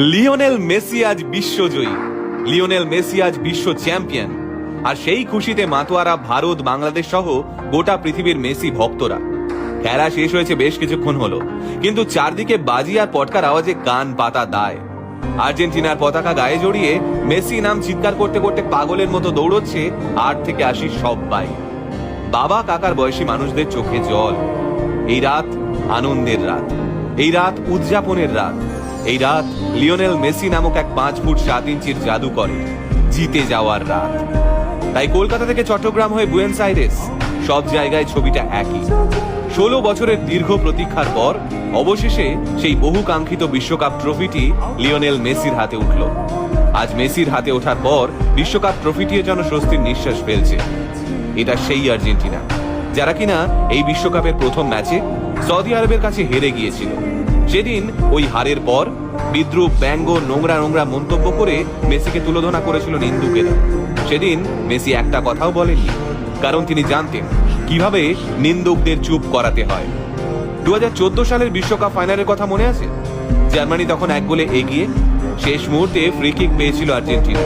Lionel Messi আজ বিশ্বজয়ী, Lionel Messi আজ বিশ্ব চ্যাম্পিয়ন। আর সেই খুশিতে মাতোয়ারা ভারত, বাংলাদেশ সহ গোটা পৃথিবীর মেসি ভক্তরা। খেলা শেষ হয়েছে বেশ কিছুক্ষণ হলো, কিন্তু চারদিকে বাজি আর পটকার আওয়াজে কান পাতা দায়। আর্জেন্টিনার পতাকা গায়ে জড়িয়ে মেসি নাম চিৎকার করতে করতে পাগলের মতো দৌড়চ্ছে 8 থেকে 80 সবাই। বাবা কাকার বয়সী মানুষদের চোখে জল। এই রাত আনন্দের রাত, এই রাত উদযাপনের রাত, এই রাত লিওনেল মেসি নামক এক 5 ফুট 7 ইঞ্চির জাদুকরে জিতে যাওয়ার রাত। তাই কলকাতা থেকে চট্টগ্রাম হয়ে বুয়েন্স আইরেস, সব জায়গায় ছবিটা একই। 16 বছরের দীর্ঘ প্রতীক্ষার পর অবশেষে সেই বহু কাঙ্ক্ষিত বিশ্বকাপ ট্রফিটি লিওনেল মেসির হাতে উঠল। আজ মেসির হাতে ওঠার পর বিশ্বকাপ ট্রফিটিও যেন স্বস্তির নিঃশ্বাস ফেলছে। এটা সেই আর্জেন্টিনা যারা কিনা এই বিশ্বকাপের প্রথম ম্যাচে সৌদি আরবের কাছে হেরে গিয়েছিল। সেদিন ওই হারের পর বিদ্রুপ, ব্যঙ্গ, নোংরা নোংরা মন্তব্য করে মেসিকে তুলোধনা করেছিল নিন্দুকেরা। সেদিন মেসি একটা কথাও বলেননি, কারণ তিনি জানতেন কিভাবে নিন্দুকদের চুপ করাতে হয়। 2014 সালের বিশ্বকাপ ফাইনালের কথা মনে আছে? জার্মানি তখন 1 গোলে এগিয়ে শেষ মুহূর্তে ফ্রি কিক পেয়েছিল আর্জেন্টিনা।